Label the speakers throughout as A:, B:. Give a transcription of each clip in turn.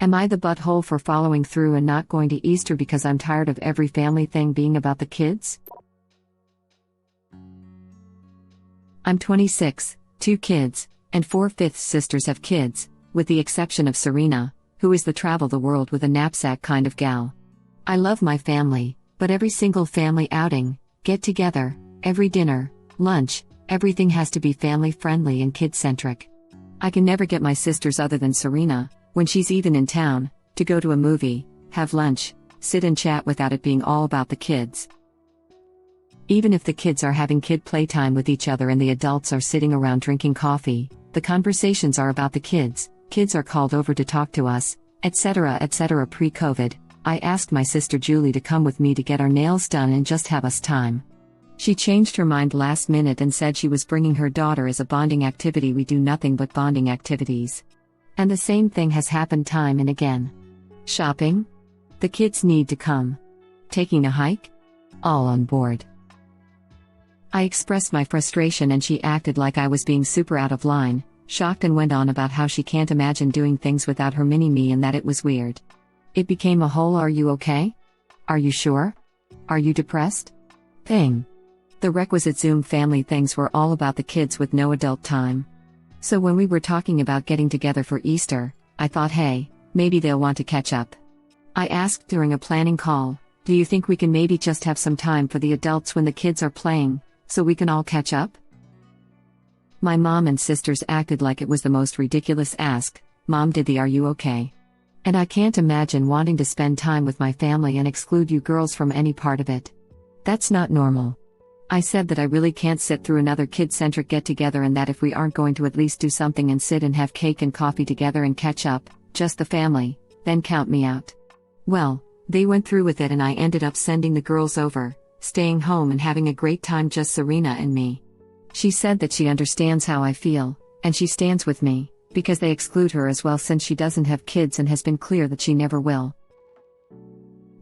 A: Am I the butthole for following through and not going to Easter because I'm tired of every family thing being about the kids? I'm 26, 2 kids, and 4/5 sisters have kids, with the exception of Serena, who is the travel the world with a knapsack kind of gal. I love my family, but every single family outing, get together, every dinner, lunch, everything has to be family friendly and kid centric. I can never get my sisters other than Serena, when she's even in town, to go to a movie, have lunch, sit and chat without it being all about the kids. Even if the kids are having kid playtime with each other and the adults are sitting around drinking coffee, the conversations are about the kids are called over to talk to us, etc. etc. Pre-COVID, I asked my sister Julie to come with me to get our nails done and just have us time. She changed her mind last minute and said she was bringing her daughter as a bonding activity. We do nothing but bonding activities. And the same thing has happened time and again. Shopping? The kids need to come. Taking a hike? All on board. I expressed my frustration and she acted like I was being super out of line, shocked, and went on about how she can't imagine doing things without her mini-me and that it was weird. It became a whole "are you okay? Are you sure? Are you depressed?" thing. The requisite Zoom family things were all about the kids with no adult time. So when we were talking about getting together for Easter, I thought, hey, maybe they'll want to catch up. I asked during a planning call, do you think we can maybe just have some time for the adults when the kids are playing, so we can all catch up? My mom and sisters acted like it was the most ridiculous ask. Mom did the "are you okay?" And I can't imagine wanting to spend time with my family and exclude you girls from any part of it. That's not normal. I said that I really can't sit through another kid-centric get-together and that if we aren't going to at least do something and sit and have cake and coffee together and catch up, just the family, then count me out. Well, they went through with it and I ended up sending the girls over, staying home and having a great time, just Serena and me. She said that she understands how I feel, and she stands with me, because they exclude her as well since she doesn't have kids and has been clear that she never will.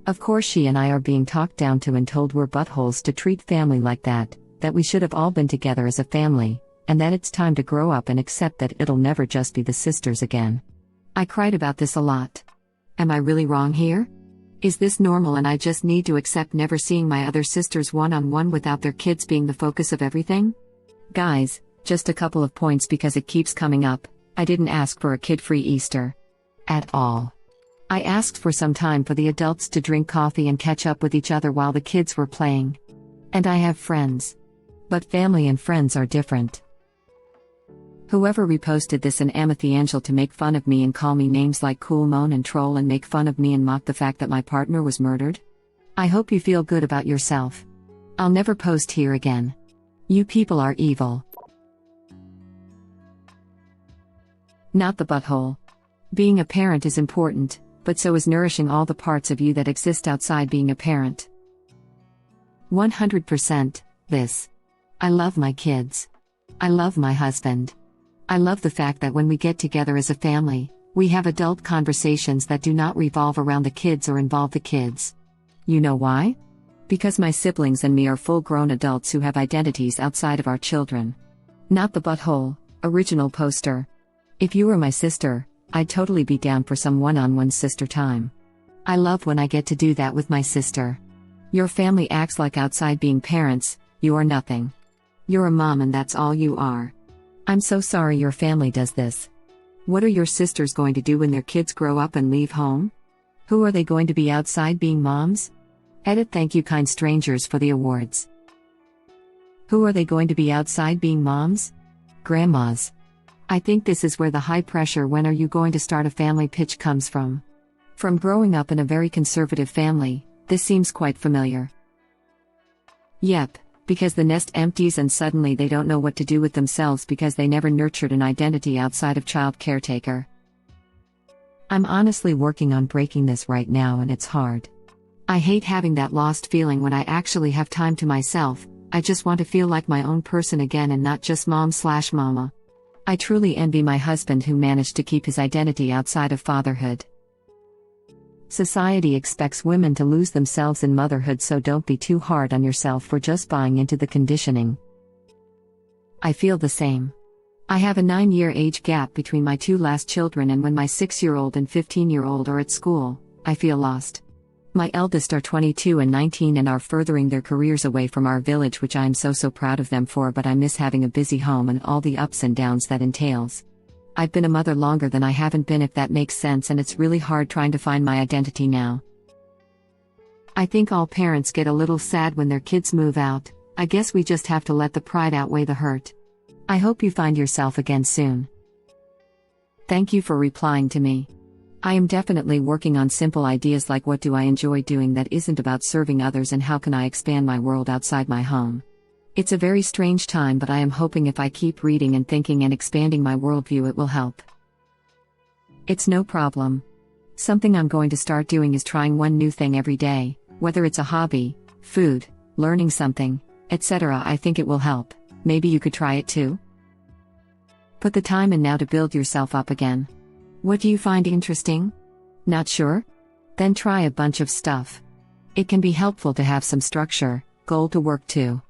A: Of course she and I are being talked down to and told we're buttholes to treat family like that we should have all been together as a family, and that it's time to grow up and accept that it'll never just be the sisters again. I cried about this a lot. Am I really wrong here? Is this normal and I just need to accept never seeing my other sisters one-on-one without their kids being the focus of everything? Guys, just a couple of points because it keeps coming up. I didn't ask for a kid-free Easter. At all. I asked for some time for the adults to drink coffee and catch up with each other while the kids were playing. And I have friends. But family and friends are different. Whoever reposted this in AmItheAsshole to make fun of me and call me names like Cool Moan and Troll and make fun of me and mock the fact that my partner was murdered? I hope you feel good about yourself. I'll never post here again. You people are evil. Not the butthole. Being a parent is important, but so is nourishing all the parts of you that exist outside being a parent. 100%, this. I love my kids. I love my husband. I love the fact that when we get together as a family, we have adult conversations that do not revolve around the kids or involve the kids. You know why? Because my siblings and me are full-grown adults who have identities outside of our children. Not the butthole, original poster. If you were my sister, I'd totally be down for some one-on-one sister time. I love when I get to do that with my sister. Your family acts like outside being parents, you are nothing. You're a mom and that's all you are. I'm so sorry your family does this. What are your sisters going to do when their kids grow up and leave home? Who are they going to be outside being moms? Edit. Thank you kind strangers for the awards. Who are they going to be outside being moms? Grandmas. I think this is where the high pressure "when are you going to start a family" pitch comes from. From growing up in a very conservative family, this seems quite familiar. Yep, because the nest empties and suddenly they don't know what to do with themselves because they never nurtured an identity outside of child caretaker. I'm honestly working on breaking this right now and it's hard. I hate having that lost feeling when I actually have time to myself. I just want to feel like my own person again and not just mom/mama. I truly envy my husband who managed to keep his identity outside of fatherhood. Society expects women to lose themselves in motherhood, so don't be too hard on yourself for just buying into the conditioning. I feel the same. I have a 9-year age gap between my two last children, and when my 6-year-old and 15-year-old are at school, I feel lost. My eldest are 22 and 19 and are furthering their careers away from our village, which I am so proud of them for, but I miss having a busy home and all the ups and downs that entails. I've been a mother longer than I haven't been, if that makes sense, and it's really hard trying to find my identity now. I think all parents get a little sad when their kids move out. I guess we just have to let the pride outweigh the hurt. I hope you find yourself again soon. Thank you for replying to me. I am definitely working on simple ideas like what do I enjoy doing that isn't about serving others, and how can I expand my world outside my home. It's a very strange time, but I am hoping if I keep reading and thinking and expanding my worldview, it will help. It's no problem. Something I'm going to start doing is trying one new thing every day, whether it's a hobby, food, learning something, etc. I think it will help. Maybe you could try it too? Put the time in now to build yourself up again. What do you find interesting? Not sure? Then try a bunch of stuff. It can be helpful to have some structure, goal to work to.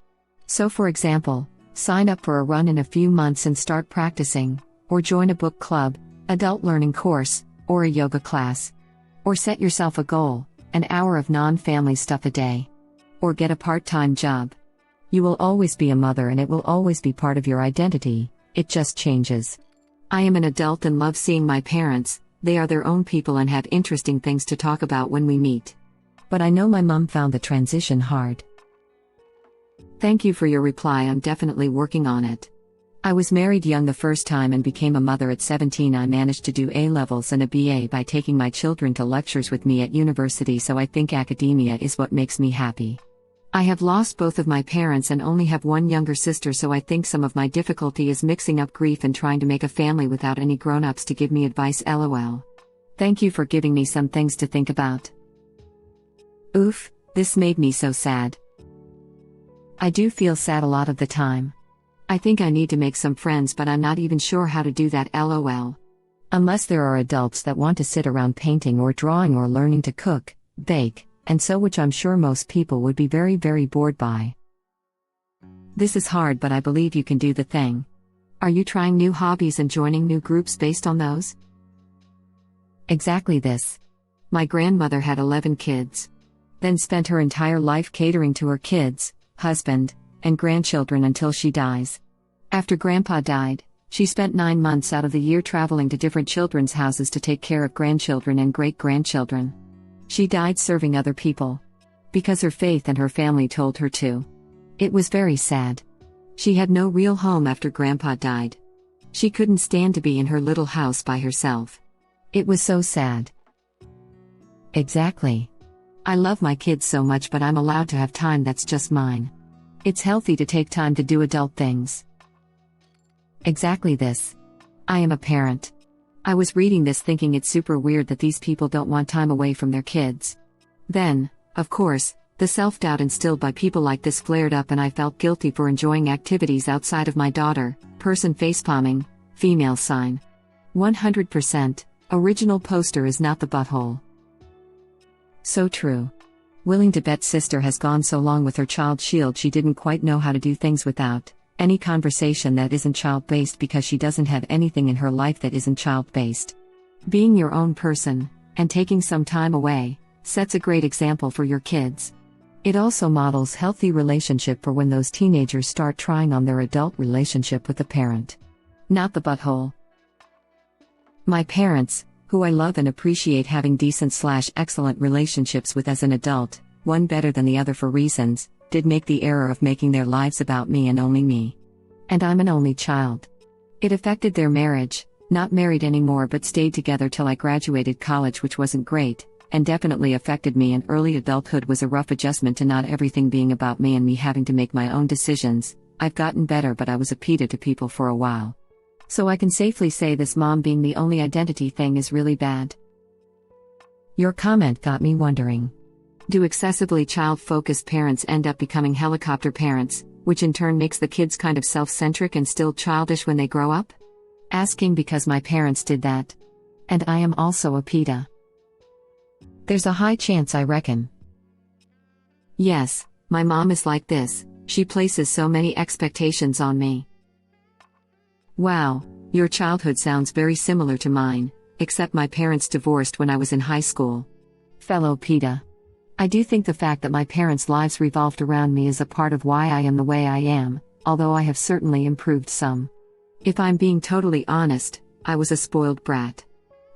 A: So for example, sign up for a run in a few months and start practicing, or join a book club, adult learning course, or a yoga class. Or set yourself a goal, an hour of non-family stuff a day. Or get a part-time job. You will always be a mother, and it will always be part of your identity, it just changes. I am an adult and love seeing my parents. They are their own people and have interesting things to talk about when we meet. But I know my mom found the transition hard. Thank you for your reply. I'm definitely working on it. I was married young the first time and became a mother at 17. I managed to do A-levels and a BA by taking my children to lectures with me at university, so I think academia is what makes me happy. I have lost both of my parents and only have one younger sister, so I think some of my difficulty is mixing up grief and trying to make a family without any grown-ups to give me advice. LOL. Thank you for giving me some things to think about. Oof, this made me so sad. I do feel sad a lot of the time. I think I need to make some friends, but I'm not even sure how to do that. LOL. Unless there are adults that want to sit around painting or drawing or learning to cook, bake, and so, which I'm sure most people would be very bored by. This is hard, but I believe you can do the thing. Are you trying new hobbies and joining new groups based on those? Exactly this. My grandmother had 11 kids. Then spent her entire life catering to her kids, husband, and grandchildren until she dies. After Grandpa died, she spent 9 months out of the year traveling to different children's houses to take care of grandchildren and great-grandchildren. She died serving other people. Because her faith and her family told her to. It was very sad. She had no real home after Grandpa died. She couldn't stand to be in her little house by herself. It was so sad. Exactly. I love my kids so much, but I'm allowed to have time that's just mine. It's healthy to take time to do adult things. Exactly this. I am a parent. I was reading this thinking it's super weird that these people don't want time away from their kids. Then, of course, the self-doubt instilled by people like this flared up, and I felt guilty for enjoying activities outside of my daughter. Person facepalming, female sign. 100%, original poster is not the butthole. So true. Willing to bet sister has gone so long with her child shield she didn't quite know how to do things without any conversation that isn't child-based, because she doesn't have anything in her life that isn't child-based. Being your own person, and taking some time away, sets a great example for your kids. It also models healthy relationship for when those teenagers start trying on their adult relationship with the parent. Not the butthole. My parents, who I love and appreciate having decent/excellent relationships with as an adult, one better than the other for reasons, did make the error of making their lives about me and only me. And I'm an only child. It affected their marriage, not married anymore but stayed together till I graduated college, which wasn't great, and definitely affected me, and early adulthood was a rough adjustment to not everything being about me and me having to make my own decisions. I've gotten better, but I was a PITA to people for a while. So I can safely say this mom being the only identity thing is really bad. Your comment got me wondering. Do excessively child-focused parents end up becoming helicopter parents, which in turn makes the kids kind of self-centric and still childish when they grow up? Asking because my parents did that. And I am also a PITA. There's a high chance, I reckon. Yes, my mom is like this. She places so many expectations on me. Wow, your childhood sounds very similar to mine, except my parents divorced when I was in high school. Fellow PETA. I do think the fact that my parents' lives revolved around me is a part of why I am the way I am, although I have certainly improved some. If I'm being totally honest, I was a spoiled brat.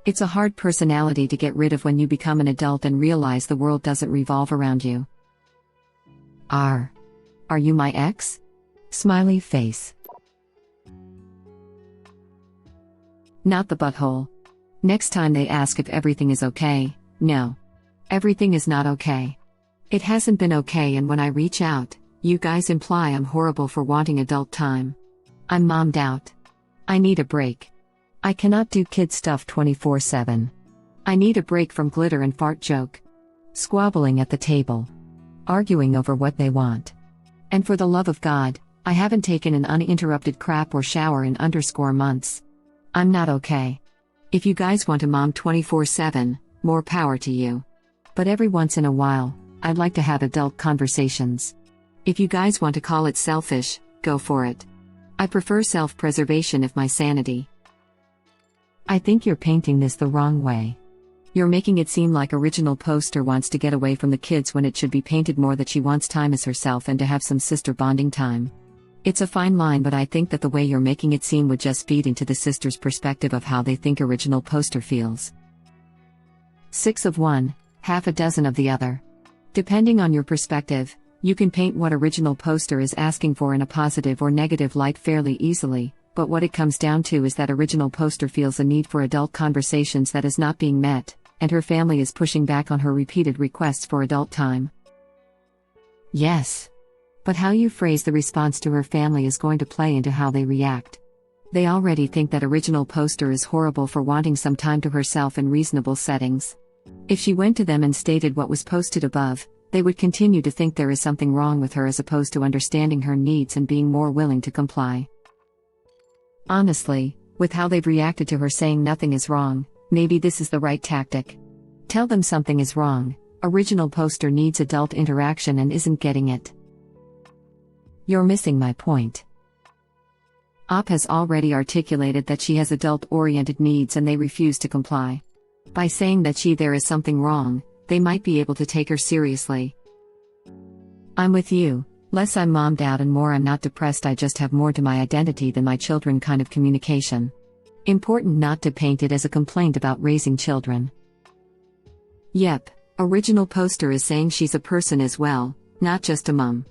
A: It's a hard personality to get rid of when you become an adult and realize the world doesn't revolve around you. Are you my ex? Smiley face. Not the butthole. Next time they ask if everything is okay, no. Everything is not okay. It hasn't been okay, and when I reach out, you guys imply I'm horrible for wanting adult time. I'm mommed out. I need a break. I cannot do kid stuff 24/7. I need a break from glitter and fart joke. Squabbling at the table. Arguing over what they want. And for the love of God, I haven't taken an uninterrupted crap or shower in months. I'm not okay. If you guys want a mom 24/7, more power to you. But every once in a while, I'd like to have adult conversations. If you guys want to call it selfish, go for it. I prefer self-preservation of my sanity. I think you're painting this the wrong way. You're making it seem like original poster wants to get away from the kids when it should be painted more that she wants time as herself and to have some sister bonding time. It's a fine line, but I think that the way you're making it seem would just feed into the sisters' perspective of how they think original poster feels. 6 of one, half a dozen of the other. Depending on your perspective, you can paint what original poster is asking for in a positive or negative light fairly easily, but what it comes down to is that original poster feels a need for adult conversations that is not being met, and her family is pushing back on her repeated requests for adult time. Yes. But how you phrase the response to her family is going to play into how they react. They already think that original poster is horrible for wanting some time to herself in reasonable settings. If she went to them and stated what was posted above, they would continue to think there is something wrong with her as opposed to understanding her needs and being more willing to comply. Honestly, with how they've reacted to her saying nothing is wrong, maybe this is the right tactic. Tell them something is wrong. Original poster needs adult interaction and isn't getting it. You're missing my point. Op has already articulated that she has adult-oriented needs and they refuse to comply. By saying that there is something wrong, they might be able to take her seriously. I'm with you. Less I'm mommed out and more I'm not depressed, I just have more to my identity than my children kind of communication. Important not to paint it as a complaint about raising children. Yep, original poster is saying she's a person as well, not just a mom.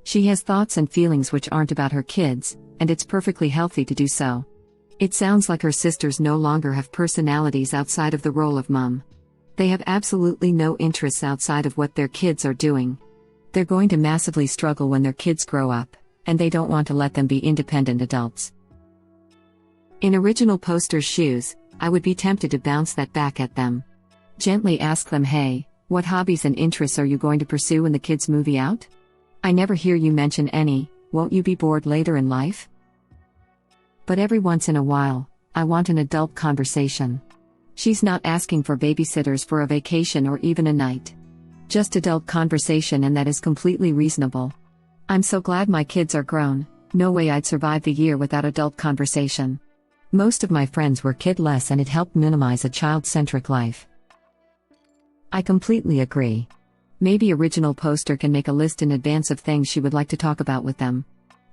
A: She has thoughts and feelings which aren't about her kids, and it's perfectly healthy to do so. It sounds like her sisters no longer have personalities outside of the role of mom. They have absolutely no interests outside of what their kids are doing. They're going to massively struggle when their kids grow up, and they don't want to let them be independent adults. In original poster's shoes, I would be tempted to bounce that back at them. Gently ask them, hey, what hobbies and interests are you going to pursue when the kids move out? I never hear you mention any. Won't you be bored later in life? But every once in a while, I want an adult conversation. She's not asking for babysitters for a vacation or even a night. Just adult conversation, and that is completely reasonable. I'm so glad my kids are grown. No way I'd survive the year without adult conversation. Most of my friends were kidless and it helped minimize a child-centric life. I completely agree. Maybe original poster can make a list in advance of things she would like to talk about with them.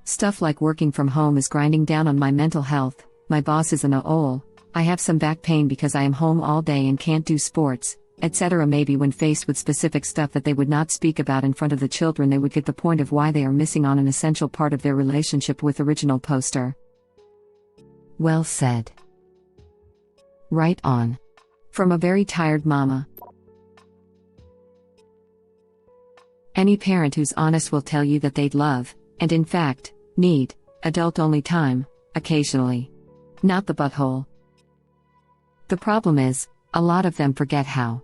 A: Stuff like working from home is grinding down on my mental health, my boss is an a-hole, I have some back pain because I am home all day and can't do sports, etc. Maybe when faced with specific stuff that they would not speak about in front of the children, they would get the point of why they are missing on an essential part of their relationship with original poster. Well said. Right on. From a very tired mama. Any parent who's honest will tell you that they'd love, and in fact, need, adult-only time, occasionally. Not the butthole. The problem is, a lot of them forget how.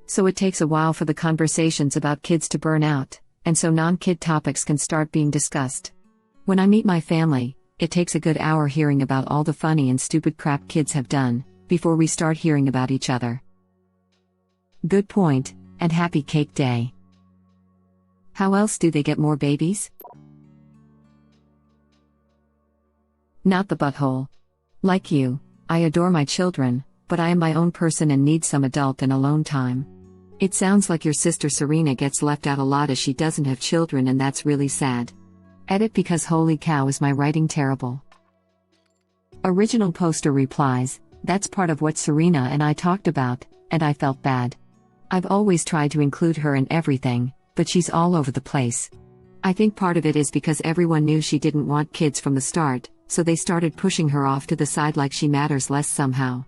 A: So it takes a while for the conversations about kids to burn out, and so non-kid topics can start being discussed. When I meet my family, it takes a good hour hearing about all the funny and stupid crap kids have done, before we start hearing about each other. Good point, and happy cake day. How else do they get more babies? Not the butthole. Like you, I adore my children, but I am my own person and need some adult and alone time. It sounds like your sister Serena gets left out a lot as she doesn't have children, and that's really sad. Edit because holy cow, is my writing terrible. Original poster replies, that's part of what Serena and I talked about, and I felt bad. I've always tried to include her in everything, but she's all over the place. I think part of it is because everyone knew she didn't want kids from the start, so they started pushing her off to the side like she matters less somehow.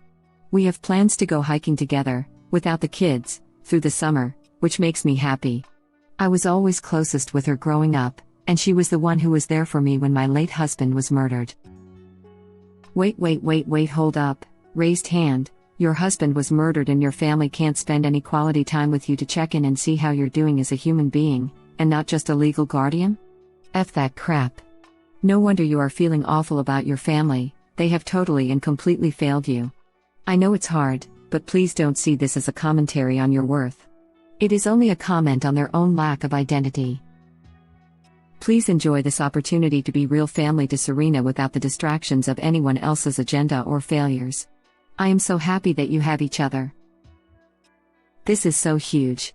A: We have plans to go hiking together, without the kids, through the summer, which makes me happy. I was always closest with her growing up, and she was the one who was there for me when my late husband was murdered. Wait, hold up. Raised hand. Your husband was murdered and your family can't spend any quality time with you to check in and see how you're doing as a human being, and not just a legal guardian? F that crap. No wonder you are feeling awful about your family, they have totally and completely failed you. I know it's hard, but please don't see this as a commentary on your worth. It is only a comment on their own lack of identity. Please enjoy this opportunity to be real family to Serena without the distractions of anyone else's agenda or failures. I am so happy that you have each other. This is so huge.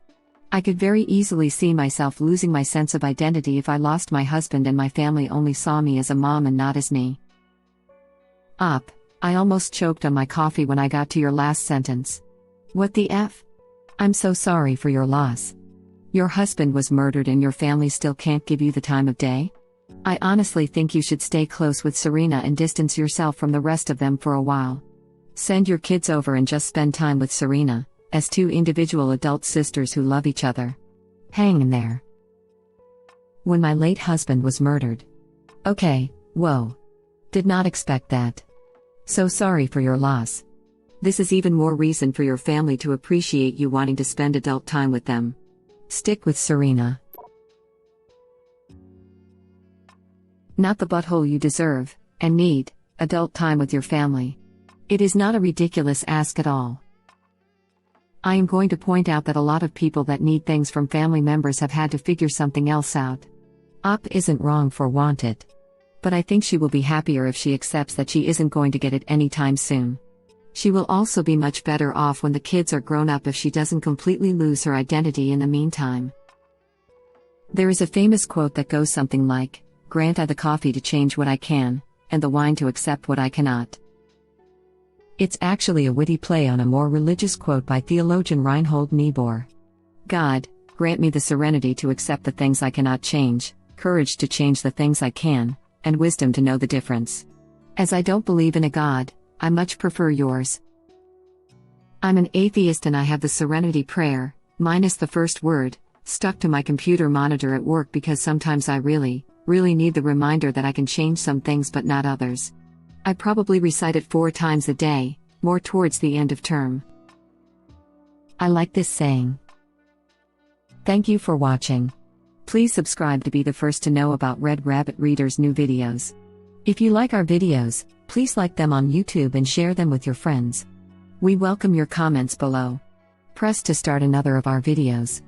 A: I could very easily see myself losing my sense of identity if I lost my husband and my family only saw me as a mom and not as me. I almost choked on my coffee when I got to your last sentence. What the F? I'm so sorry for your loss. Your husband was murdered and your family still can't give you the time of day? I honestly think you should stay close with Serena and distance yourself from the rest of them for a while. Send your kids over and just spend time with Serena, as two individual adult sisters who love each other. Hang in there. When my late husband was murdered. Okay, whoa. Did not expect that. So sorry for your loss. This is even more reason for your family to appreciate you wanting to spend adult time with them. Stick with Serena. Not the butthole you deserve, and need, adult time with your family. It is not a ridiculous ask at all. I am going to point out that a lot of people that need things from family members have had to figure something else out. Isn't wrong for want it. But I think she will be happier if she accepts that she isn't going to get it anytime soon. She will also be much better off when the kids are grown up if she doesn't completely lose her identity in the meantime. There is a famous quote that goes something like, "Grant I the coffee to change what I can, and the wine to accept what I cannot." It's actually a witty play on a more religious quote by theologian Reinhold Niebuhr. God, grant me the serenity to accept the things I cannot change, courage to change the things I can, and wisdom to know the difference. As I don't believe in a God, I much prefer yours. I'm an atheist and I have the serenity prayer, minus the first word, stuck to my computer monitor at work because sometimes I really need the reminder that I can change some things but not others. I probably recite it 4 times a day, more towards the end of term. I like this saying. Thank you for watching. Please subscribe to be the first to know about Red Rabbit Reader's new videos. If you like our videos, please like them on YouTube and share them with your friends. We welcome your comments below. Press to start another of our videos.